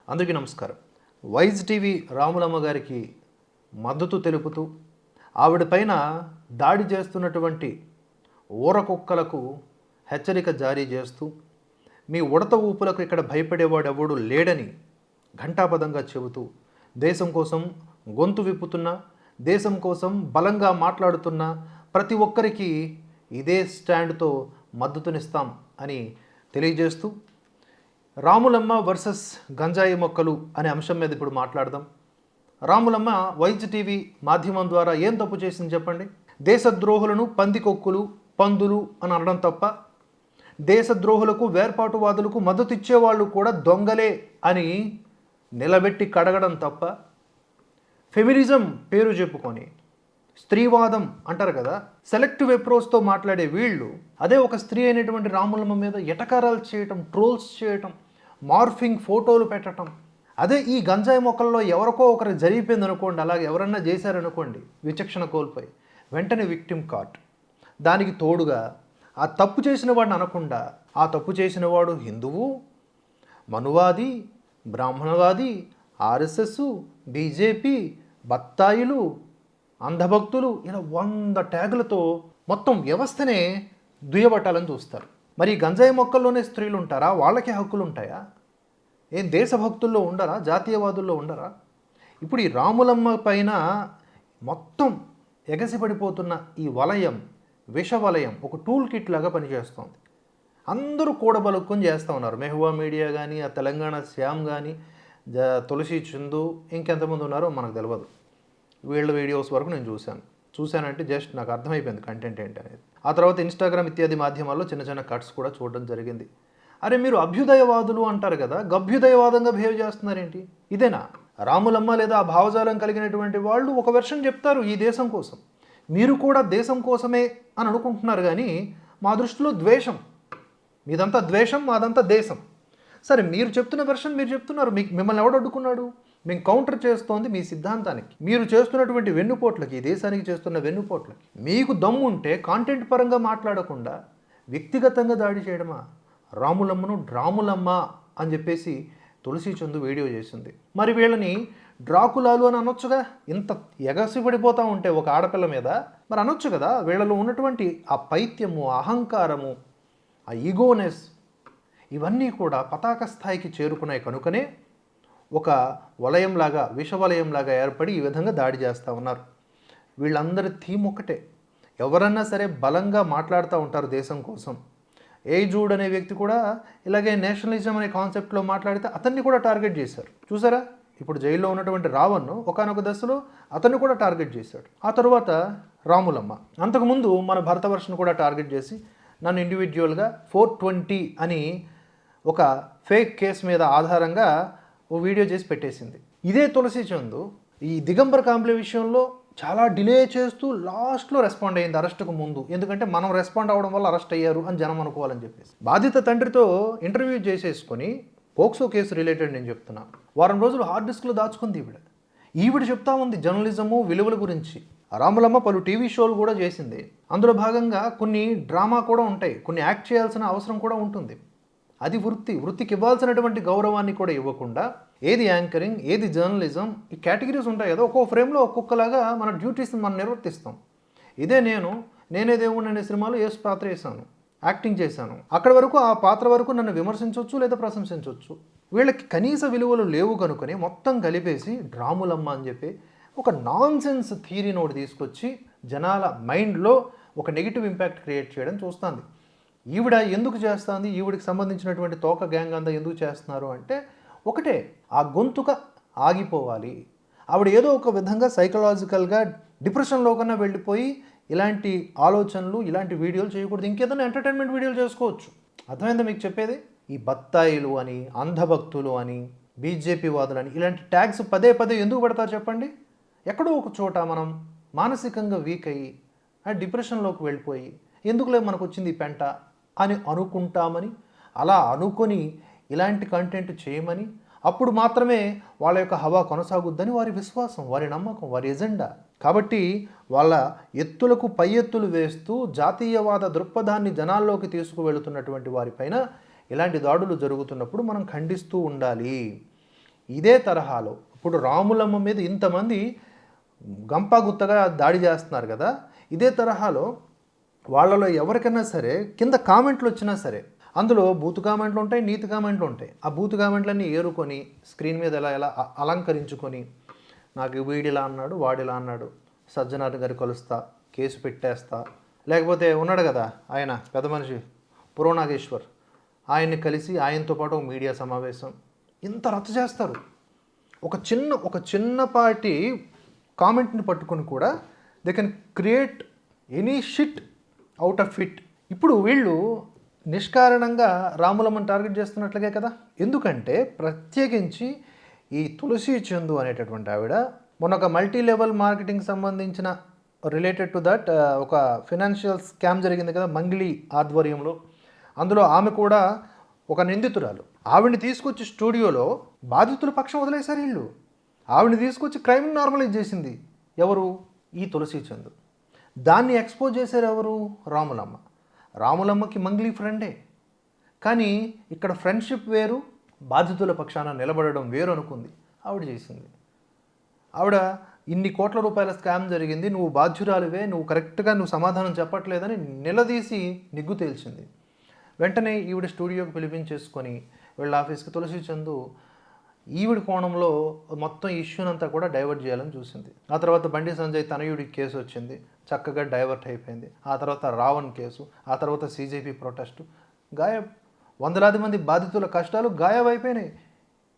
అందరికీ నమస్కారం. Wise TV Ramulamma గారికి మద్దతు తెలుపుతూ ఆవిడ పైన దాడి చేస్తున్నటువంటి ఊరకుక్కలకు హెచ్చరిక జారీ చేస్తూ మీ ఉడత ఊపులకు ఇక్కడ భయపడేవాడు ఎవడు లేడని ఘంటాపదంగా చెబుతూ దేశం కోసం గొంతు విప్పుతున్న, దేశం కోసం బలంగా మాట్లాడుతున్న ప్రతి ఒక్కరికి ఇదే స్టాండ్తో మద్దతునిస్తాం అని తెలియజేస్తూ రాములమ్మ వర్సెస్ గంజాయి మొక్కలు అనే అంశం మీద ఇప్పుడు మాట్లాడదాం. రాములమ్మ వైజ్ టీవీ మాధ్యమం ద్వారా ఏం తప్పు చేసింది చెప్పండి? దేశద్రోహులను పందికొక్కులు, పందులు అని అనడం తప్ప, దేశద్రోహులకు, వేర్పాటువాదులకు మద్దతు ఇచ్చేవాళ్ళు కూడా దొంగలే అని నిలబెట్టి కడగడం తప్ప, ఫెమినిజం పేరు చెప్పుకొని స్త్రీవాదం అంటారు కదా, సెలెక్టివ్ అప్రోచ్తో మాట్లాడే వీళ్ళు అదే ఒక స్త్రీ అయినటువంటి రాములమ్మ మీద ఎటకారాలు చేయటం, ట్రోల్స్ చేయటం, మార్ఫింగ్ ఫోటోలు పెట్టడం. అదే ఈ గంజాయి మొక్కల్లో ఎవరికో ఒకరు జరిగిపోయింది అనుకోండి, అలాగే ఎవరన్నా చేశారనుకోండి, విచక్షణ కోల్పోయి వెంటనే విక్టిమ్ కార్డ్. దానికి తోడుగా ఆ తప్పు చేసిన వాడిని అనకుండా, ఆ తప్పు చేసిన వాడు హిందువు, మనువాది, బ్రాహ్మణవాది, ఆర్ఎస్ఎస్, బీజేపీ, బత్తాయిలు, అంధభక్తులు, ఇలా 100 ట్యాగులతో మొత్తం వ్యవస్థనే దుయ్యబట్టాలని చూస్తారు. మరి గంజాయి మొక్కల్లోనే స్త్రీలు ఉంటారా? వాళ్ళకి హక్కులు ఉంటాయా? ఏం దేశభక్తుల్లో ఉండరా? జాతీయవాదుల్లో ఉండరా? ఇప్పుడు ఈ రాములమ్మ పైన మొత్తం ఎగసిపడిపోతున్న ఈ వలయం, విష వలయం ఒక టూల్ కిట్ లాగా పనిచేస్తోంది. అందరూ కూడబలుక్కొని చేస్తూ ఉన్నారు. మెహువా మీడియా కానీ, ఆ తెలంగాణ శ్యామ్ కానీ, తులసి చందు, ఇంకెంతమంది ఉన్నారో మనకు తెలియదు. వీళ్ళ వీడియోస్ వరకు నేను చూశానంటే జస్ట్ నాకు అర్థమైపోయింది కంటెంట్ ఏంటి అనేది. ఆ తర్వాత ఇన్స్టాగ్రామ్ ఇత్యాది మాధ్యమాల్లో చిన్న చిన్న కట్స్ కూడా చూడడం జరిగింది. అరే మీరు అభ్యుదయవాదులు అంటారు కదా, గభ్యుదయవాదంగా బిహేవ్ చేస్తున్నారేంటి? ఇదేనా రాములమ్మ? లేదా ఆ భావజాలం కలిగినటువంటి వాళ్ళు ఒక వెర్షన్ చెప్తారు ఈ దేశం కోసం, మీరు కూడా దేశం కోసమే అని అనుకుంటున్నారు. కానీ మా దృష్టిలో ద్వేషం, మీదంతా ద్వేషం, మాదంతా దేశం. సరే మీరు చెప్తున్న వెర్షన్ మీరు చెప్తున్నారు, మిమ్మల్ని ఎవడు అడ్డుకున్నాడు? మేము కౌంటర్ చేస్తోంది మీ సిద్ధాంతానికి, మీరు చేస్తున్నటువంటి వెన్నుపోట్లకి, ఈ దేశానికి చేస్తున్న వెన్నుపోట్లకి. మీకు దమ్ము ఉంటే కాంటెంట్ పరంగా మాట్లాడకుండా వ్యక్తిగతంగా దాడి చేయడమా? రాములమ్మను డ్రాములమ్మ అని చెప్పేసి తులసి చందు వీడియో చేసింది. మరి వీళ్ళని డ్రాకులాలు అని అనొచ్చుగా? ఇంత ఎగసిపడిపోతూ ఉంటే ఒక ఆడపిల్ల మీద మరి అనొచ్చు కదా. వీళ్ళలో ఉన్నటువంటి ఆ పైత్యము, అహంకారము, ఆ ఈగోనెస్, ఇవన్నీ కూడా పతాక స్థాయికి చేరుకున్నాయి కనుకనే ఒక వలయంలాగా, విషవలయంలాగా ఏర్పడి ఈ విధంగా దాడి చేస్తూ ఉన్నారు. వీళ్ళందరి థీమ్ ఒకటే. ఎవరన్నా సరే బలంగా మాట్లాడుతూ ఉంటారు దేశం కోసం. జూడ్ అనే వ్యక్తి కూడా ఇలాగే నేషనలిజం అనే కాన్సెప్ట్లో మాట్లాడితే అతన్ని కూడా టార్గెట్ చేశారు. చూసారా? ఇప్పుడు జైల్లో ఉన్నటువంటి రావణ్ను ఒకానొక దశలో అతన్ని కూడా టార్గెట్ చేశాడు. ఆ తర్వాత రాములమ్మ, అంతకుముందు మన భరతవర్షను కూడా టార్గెట్ చేసి నన్ను ఇండివిజువల్గా 420 అని ఒక ఫేక్ కేసు మీద ఆధారంగా ఓ వీడియో చేసి పెట్టేసింది. ఇదే తులసి చందు ఈ దిగంబర్ కాంబ్లే విషయంలో చాలా డిలే చేస్తూ లాస్ట్లో రెస్పాండ్ అయ్యింది అరెస్టుకు ముందు. ఎందుకంటే మనం రెస్పాండ్ అవ్వడం వల్ల అరెస్ట్ అయ్యారు అని జనం అనుకోవాలని చెప్పేసి. బాధిత తండ్రితో ఇంటర్వ్యూ చేసేసుకొని పోక్సో కేసు రిలేటెడ్ నేను చెప్తున్నా, వారం రోజులు హార్డ్ డిస్క్లో దాచుకుంది ఈవిడ చెప్తా ఉంది జర్నలిజము విలువల గురించి. రాములమ్మ పలు టీవీ షోలు కూడా చేసింది. అందులో భాగంగా కొన్ని డ్రామా కూడా ఉంటాయి, కొన్ని యాక్ట్ చేయాల్సిన అవసరం కూడా ఉంటుంది. అది వృత్తికి ఇవ్వాల్సినటువంటి గౌరవాన్ని కూడా ఇవ్వకుండా ఏది యాంకరింగ్, ఏది జర్నలిజం, ఈ కేటగిరీస్ ఉంటాయి కదా, ఒక్కో ఫ్రేమ్లో ఒక్కొక్కలాగా మన డ్యూటీస్ని మనం నిర్వర్తిస్తాం. ఇదే నేనే దేవుణ్ణి అనే సినిమాలో యేసు పాత్ర వేసాను, యాక్టింగ్ చేశాను. అక్కడి వరకు, ఆ పాత్ర వరకు నన్ను విమర్శించవచ్చు లేదా ప్రశంసించవచ్చు. వీళ్ళకి కనీస విలువలు లేవు కనుకొని మొత్తం కలిపేసి డ్రాములమ్మ అని చెప్పి ఒక నాన్ సెన్స్ థియరీని ఒకటి తీసుకొచ్చి జనాల మైండ్లో ఒక నెగిటివ్ ఇంపాక్ట్ క్రియేట్ చేయడం చూస్తుంది. ఈవిడ ఎందుకు చేస్తుంది? ఈవిడికి సంబంధించినటువంటి తోక గ్యాంగ్ అంతా ఎందుకు చేస్తున్నారు అంటే ఒకటే, ఆ గొంతుక ఆగిపోవాలి. ఆవిడ ఏదో ఒక విధంగా సైకలాజికల్గా డిప్రెషన్లో కన్నా వెళ్ళిపోయి ఇలాంటి ఆలోచనలు, ఇలాంటి వీడియోలు చేయకూడదు. ఇంకేదైనా ఎంటర్టైన్మెంట్ వీడియోలు చేసుకోవచ్చు. అర్థమైందా మీకు చెప్పేది? ఈ బత్తాయిలు అని, అంధభక్తులు అని, బీజేపీ వాదులని ఇలాంటి ట్యాగ్స్ పదే పదే ఎందుకు పెడతారు చెప్పండి? ఎక్కడో ఒక చోట మనం మానసికంగా వీక్ అయ్యి ఆ డిప్రెషన్లోకి వెళ్ళిపోయి ఎందుకులే మనకు వచ్చింది ఈ పెంట అని అనుకుంటామని, అలా అనుకొని ఇలాంటి కంటెంట్ చేయమని, అప్పుడు మాత్రమే వాళ్ళ యొక్క హవా కొనసాగుద్దని వారి విశ్వాసం, వారి నమ్మకం, వారి ఎజెండా. కాబట్టి వాళ్ళ ఎత్తులకు పై ఎత్తులు వేస్తూ జాతీయవాద దృక్పథాన్ని జనాల్లోకి తీసుకువెళుతున్నటువంటి వారిపైన ఇలాంటి దాడులు జరుగుతున్నప్పుడు మనం ఖండిస్తూ ఉండాలి. ఇదే తరహాలో ఇప్పుడు రాములమ్మ మీద ఇంతమంది గంపగుత్తగా దాడి చేస్తున్నారు కదా, ఇదే తరహాలో వాళ్ళలో ఎవరికైనా సరే కింద కామెంట్లు వచ్చినా సరే అందులో బూతు కామెంట్లు ఉంటాయి, నీతి కామెంట్లు ఉంటాయి. ఆ బూతు కామెంట్లన్నీ ఏరుకొని స్క్రీన్ మీద ఎలా ఎలా అలంకరించుకొని నాకు వీడిలా అన్నాడు, వాడిలా అన్నాడు, సజ్జనార్ గారి కలుస్తా, కేసు పెట్టేస్తా, లేకపోతే ఉన్నాడు కదా ఆయన పెద్ద మనిషి పురోనాగేశ్వర్, ఆయన్ని కలిసి ఆయనతో పాటు ఒక మీడియా సమావేశం, ఇంత రచ్చ చేస్తారు. ఒక చిన్నపాటి కామెంట్ని పట్టుకొని కూడా they can create any shit out of it. ఇప్పుడు వీళ్ళు నిష్కారణంగా రాములమ్మని టార్గెట్ చేస్తున్నట్లుగే కదా. ఎందుకంటే ప్రత్యేకించి ఈ తులసి చందు అనేటటువంటి ఆవిడ మొన్న ఒక మల్టీ లెవెల్ మార్కెటింగ్ సంబంధించిన రిలేటెడ్ టు దట్ ఒక ఫినాన్షియల్ స్కామ్ జరిగింది కదా మంగ్లీ ఆధ్వర్యంలో, అందులో ఆమె కూడా ఒక నిందితురాలు. ఆవిడని తీసుకొచ్చి స్టూడియోలో బాధితుల పక్షం వదిలేశారు వీళ్ళు. ఆవిడని తీసుకొచ్చి క్రైమ్ నార్మలైజ్ చేసింది ఎవరు? ఈ తులసి చందు. దాన్ని ఎక్స్పోజ్ చేశారు ఎవరు? రాములమ్మ. రాములమ్మకి మంగ్లీ ఫ్రెండే, కానీ ఇక్కడ ఫ్రెండ్షిప్ వేరు, బాధితుల పక్షాన నిలబడడం వేరు అనుకుంది. ఆవిడ చేసింది. ఆవిడ ఇన్ని కోట్ల రూపాయల స్కామ్ జరిగింది, నువ్వు బాధ్యురాలివే, నువ్వు కరెక్ట్గా నువ్వు సమాధానం చెప్పట్లేదని నిలదీసి నిగ్గు తేల్చింది. వెంటనే ఈవిడ స్టూడియోకి పిలిపించేసుకొని వీళ్ళ ఆఫీస్కి తులసి చందు ఈవిడ కోణంలో మొత్తం ఇష్యూనంతా కూడా డైవర్ట్ చేయాలని చూసింది. ఆ తర్వాత బండి సంజయ్ తనయుడికి కేసు వచ్చింది, చక్కగా డైవర్ట్ అయిపోయింది. ఆ తర్వాత రావణ్ కేసు, ఆ తర్వాత సీజేపీ ప్రొటెస్టు, గాయబ్. వందలాది మంది బాధితుల కష్టాలు గాయబైపోయినాయి.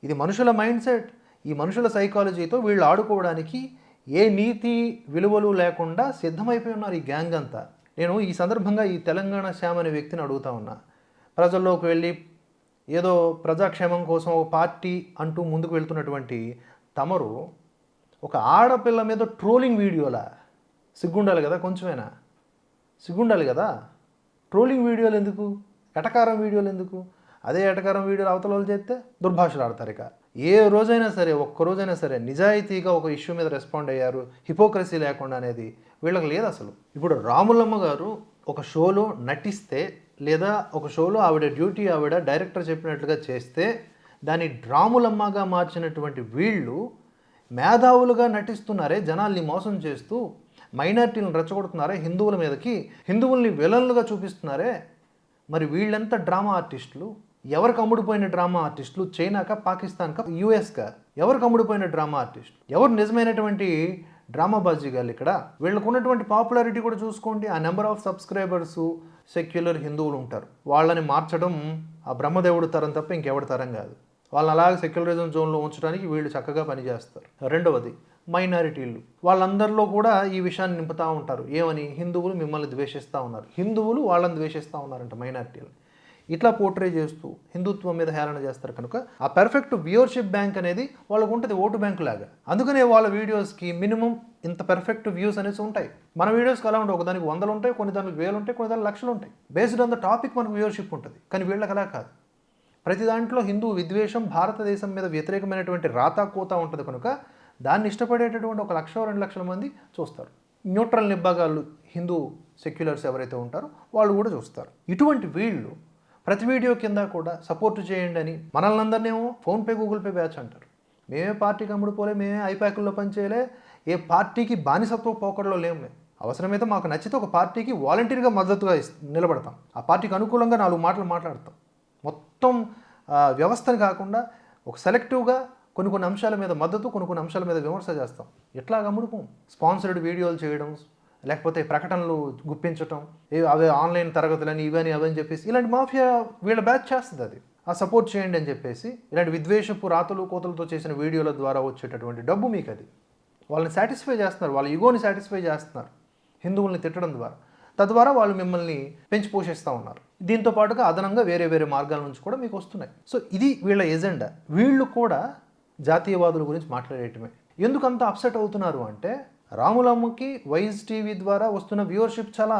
ఇది మనుషుల మైండ్ సెట్. ఈ మనుషుల సైకాలజీతో వీళ్ళు ఆడుకోవడానికి ఏ నీతి విలువలు లేకుండా సిద్ధమైపోయి ఉన్నారు ఈ గ్యాంగ్ అంతా. నేను ఈ సందర్భంగా ఈ తెలంగాణ శ్యామ్ అనే వ్యక్తిని అడుగుతా ఉన్నా. ప్రజల్లోకి వెళ్ళి ఏదో ప్రజాక్షేమం కోసం ఒక పార్టీ అంటూ ముందుకు వెళ్తున్నటువంటి తమరు ఒక ఆడపిల్ల మీద ట్రోలింగ్ వీడియోలా? సిగ్గుండాలి కదా, కొంచెమైనా సిగ్గుండాలి కదా. ట్రోలింగ్ వీడియోలు ఎందుకు? ఎటకారం వీడియోలు ఎందుకు? అదే ఎటకారం వీడియోలు అవతల వాళ్ళు చేస్తే దుర్భాషలు ఆడతారు. ఇక ఏ రోజైనా సరే, ఒక్కరోజైనా సరే నిజాయితీగా ఒక ఇష్యూ మీద రెస్పాండ్ అయ్యారు, హిపోక్రసీ లేకుండా అనేది వీళ్ళకి లేదు అసలు. ఇప్పుడు రాములమ్మ గారు ఒక షోలో నటిస్తే, లేదా ఒక షోలో ఆవిడ డ్యూటీ ఆవిడ డైరెక్టర్ చెప్పినట్లుగా చేస్తే దాన్ని రాములమ్మగా మార్చినటువంటి వీళ్ళు మేధావులుగా నటిస్తున్నారే, జనాల్ని మోసం చేస్తూ మైనార్టీలను రెచ్చగొడుతున్నారే, హిందువుల మీదకి హిందువుల్ని విలన్లుగా చూపిస్తున్నారే. మరి వీళ్ళంతా డ్రామా ఆర్టిస్టులు. ఎవరికి అమ్ముడుపోయిన డ్రామా ఆర్టిస్టులు? చైనాకా, పాకిస్తాన్కా, యూఎస్కా? ఎవరికి అమ్ముడుపోయిన డ్రామా ఆర్టిస్టులు? ఎవరు నిజమైనటువంటి డ్రామా బాజీగాళ్ళు ఇక్కడ? వీళ్ళకు ఉన్నటువంటి పాపులారిటీ కూడా చూసుకోండి. ఆ నెంబర్ ఆఫ్ సబ్స్క్రైబర్సు సెక్యులర్ హిందువులు ఉంటారు. వాళ్ళని మార్చడం ఆ బ్రహ్మదేవుడు తరం తప్ప ఇంకెవడి తరం కాదు. వాళ్ళని అలాగే సెక్యులరిజం జోన్లో ఉంచడానికి వీళ్ళు చక్కగా పనిచేస్తారు. రెండవది మైనారిటీలు. వాళ్ళందరిలో కూడా ఈ విషయాన్ని నింపుతూ ఉంటారు. ఏమని? హిందువులు మిమ్మల్ని ద్వేషిస్తూ ఉన్నారు, హిందువులు వాళ్ళని ద్వేషిస్తూ ఉన్నారంట మైనారిటీలు. ఇట్లా పోర్ట్రే చేస్తూ హిందుత్వం మీద హేళన చేస్తారు. కనుక ఆ పర్ఫెక్ట్ వ్యూవర్షిప్ బ్యాంక్ అనేది వాళ్ళకు ఉంటుంది, ఓటు బ్యాంకు లాగా. అందుకనే వాళ్ళ వీడియోస్కి మినిమం ఇంత పర్ఫెక్ట్ వ్యూస్ అనేసి ఉంటాయి. మన వీడియోస్కి అలా ఉంటాయి, ఒకదానికి 100 ఉంటాయి, కొన్ని దానికి 1000 ఉంటాయి, కొన్ని దానికి 1,00,000 ఉంటాయి. బేస్డ్ ఆన్ ద టాపిక్ మనకు వ్యూవర్షిప్ ఉంటుంది. కానీ వీళ్ళకి అలా కాదు. ప్రతి దాంట్లో హిందూ విద్వేషం, భారతదేశం మీద వ్యతిరేకమైనటువంటి రాతాకోత ఉంటుంది. కనుక దాన్ని ఇష్టపడేటటువంటి 1,00,000 2,00,000 మంది చూస్తారు. న్యూట్రల్ నిబ్బాగాళ్ళు హిందూ సెక్యులర్స్ ఎవరైతే ఉంటారో వాళ్ళు కూడా చూస్తారు. ఇటువంటి వీళ్ళు ప్రతి వీడియో కింద కూడా సపోర్ట్ చేయండి అని మనల్ని అందరినేమో ఫోన్పే, గూగుల్ పే బ్యాచ్ అంటారు. మేమే పార్టీకి అమ్ముడుపోలే, మేమే ఐప్యాకుల్లో పనిచేయలే, ఏ పార్టీకి బానిసత్వ పోకడలో లేము. మేము అవసరమైతే మాకు నచ్చితే ఒక పార్టీకి వాలంటీర్గా మద్దతుగా నిలబడతాం, ఆ పార్టీకి అనుకూలంగా 4 మాటలు మాట్లాడతాం. మొత్తం వ్యవస్థను కాకుండా ఒక సెలెక్టివ్గా కొన్ని అంశాల మీద మద్దతు, కొన్ని అంశాల మీద విమర్శ చేస్తాం. ఎట్లా అమ్ముడుపోం? స్పాన్సర్డ్ వీడియోలు చేయడం, లేకపోతే ప్రకటనలు గుప్పించటం, అవే ఆన్లైన్ తరగతులని ఇవని అవని చెప్పేసి ఇలాంటి మాఫియా వీళ్ళ బ్యాచ్ చేస్తుంది. అది ఆ సపోర్ట్ చేయండి అని చెప్పేసి ఇలాంటి విద్వేషపు రాతలు కోతలతో చేసిన వీడియోల ద్వారా వచ్చేటటువంటి డబ్బు మీకు అది వాళ్ళని సాటిస్ఫై చేస్తున్నారు, వాళ్ళ ఈగోని సాటిస్ఫై చేస్తున్నారు హిందువుల్ని తిట్టడం ద్వారా. తద్వారా వాళ్ళు మిమ్మల్ని పెంచి పోషిస్తూ ఉన్నారు. దీంతో పాటుగా అదనంగా వేరే వేరే మార్గాల నుంచి కూడా మీకు వస్తున్నాయి. సో ఇది వీళ్ళ ఎజెండా. వీళ్ళు కూడా జాతీయవాదుల గురించి మాట్లాడేయటమే. ఎందుకు అంత అప్సెట్ అవుతున్నారు అంటే రాములమ్మకి వైజ్ టీవీ ద్వారా వస్తున్న వ్యూవర్షిప్ చాలా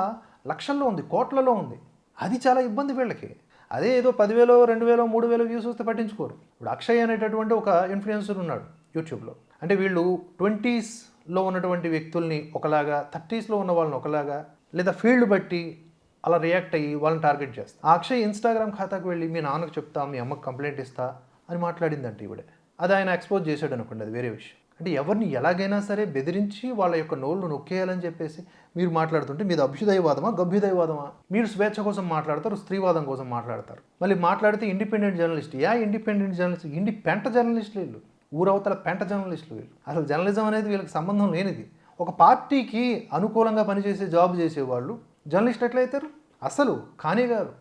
లక్షల్లో ఉంది, కోట్లలో ఉంది. అది చాలా ఇబ్బంది వీళ్ళకి. అదే ఏదో 10,000 2,000 3,000 వ్యూస్ వస్తే పట్టించుకోరు. ఇప్పుడు అక్షయ్ అనేటటువంటి ఒక ఇన్ఫ్లుయెన్సర్ ఉన్నాడు యూట్యూబ్లో. అంటే వీళ్ళు 20sలో ఉన్నటువంటి వ్యక్తుల్ని ఒకలాగా, 30sలో ఉన్న వాళ్ళని ఒకలాగా, లేదా ఫీల్డ్ బట్టి అలా రియాక్ట్ అయ్యి వాళ్ళని టార్గెట్ చేస్తారు. ఆ అక్షయ్ ఇన్స్టాగ్రామ్ ఖాతాకు వెళ్ళి మీ నాన్నకు చెప్తా, మీ అమ్మకు కంప్లైంట్ ఇస్తా అని మాట్లాడిందంటే ఈవిడే. అది ఆయన ఎక్స్పోజ్ చేశాడు అనుకోండి, అది వేరే విషయం. అంటే ఎవరిని ఎలాగైనా సరే బెదిరించి వాళ్ళ యొక్క నోళ్ళు నొక్కేయాలని చెప్పేసి మీరు మాట్లాడుతుంటే మీది అభ్యుదయవాదమా గభ్యుదయవాదమా? మీరు స్వేచ్ఛ కోసం మాట్లాడతారు, స్త్రీవాదం కోసం మాట్లాడతారు. మళ్ళీ మాట్లాడితే ఇండిపెండెంట్ జర్నలిస్ట్. Independent journalist? పెంట జర్నలిస్టులు వీళ్ళు, ఊరవతల పెంట జర్నలిస్టులు వీళ్ళు. అసలు జర్నలిజం అనేది వీళ్ళకి సంబంధం లేనిది. ఒక పార్టీకి అనుకూలంగా పనిచేసే జాబ్ చేసేవాళ్ళు జర్నలిస్ట్ ఎట్లయితారు? అసలు కానే గారు.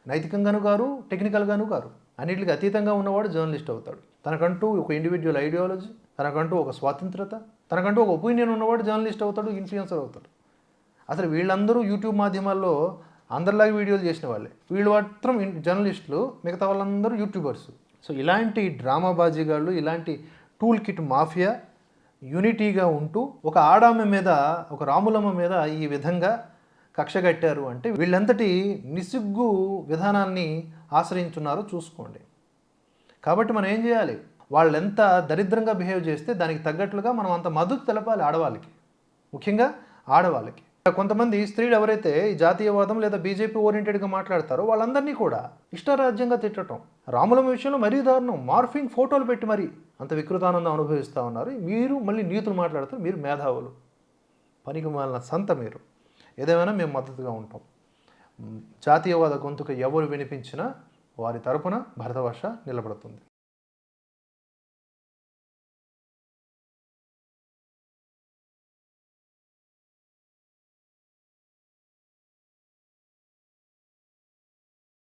నైతికంగాను గారు, టెక్నికల్గాను గారు. అన్నిటికి అతీతంగా ఉన్నవాడు జర్నలిస్ట్ అవుతాడు. తనకంటూ ఒక ఇండివిజువల్ ఐడియాలజీ, తనకంటూ ఒక స్వాతంత్రత, తనకంటూ ఒక ఒపీనియన్ ఉన్నవాడు జర్నలిస్ట్ అవుతాడు, ఇన్ఫ్లుయెన్సర్ అవుతాడు. అసలు వీళ్ళందరూ యూట్యూబ్ మాధ్యమాల్లో అందరిలాగా వీడియోలు చేసిన వాళ్ళే. వీళ్ళు మాత్రం జర్నలిస్టులు, మిగతా వాళ్ళందరూ యూట్యూబర్స్. సో ఇలాంటి డ్రామాబాజీగాళ్ళు, ఇలాంటి టూల్ కిట్ మాఫియా యూనిటీగా ఉంటూ ఒక ఆడామె మీద, ఒక రాములమ్మ మీద ఈ విధంగా కక్ష కట్టారు అంటే వీళ్ళంతటి నిసిగ్గు విధానాన్ని ఆశ్రయించున్నారో చూసుకోండి. కాబట్టి మనం ఏం చేయాలి? వాళ్ళు ఎంత దరిద్రంగా బిహేవ్ చేస్తే దానికి తగ్గట్లుగా మనం అంత మద్దతు తెలపాలి ఆడవాళ్ళకి, ముఖ్యంగా ఆడవాళ్ళకి. కొంతమంది స్త్రీలు ఎవరైతే ఈ జాతీయవాదం లేదా బీజేపీ ఓరియంటెడ్గా మాట్లాడతారో వాళ్ళందరినీ కూడా ఇష్టారాజ్యంగా తిట్టడం. రాములమ్మ విషయంలో మరీ దారుణం, మార్ఫింగ్ ఫోటోలు పెట్టి మరీ అంత వికృతానందం అనుభవిస్తూ ఉన్నారు. మీరు మళ్ళీ నీతులు మాట్లాడతారు. మీరు మేధావులు, పనికి మాలిన సంత మీరు. ఏదేమైనా మేము మద్దతుగా ఉంటాం. జాతీయవాద గొంతుకు ఎవరు వినిపించినా వారి తరపున భరతవర్ష నిలబడుతుంది.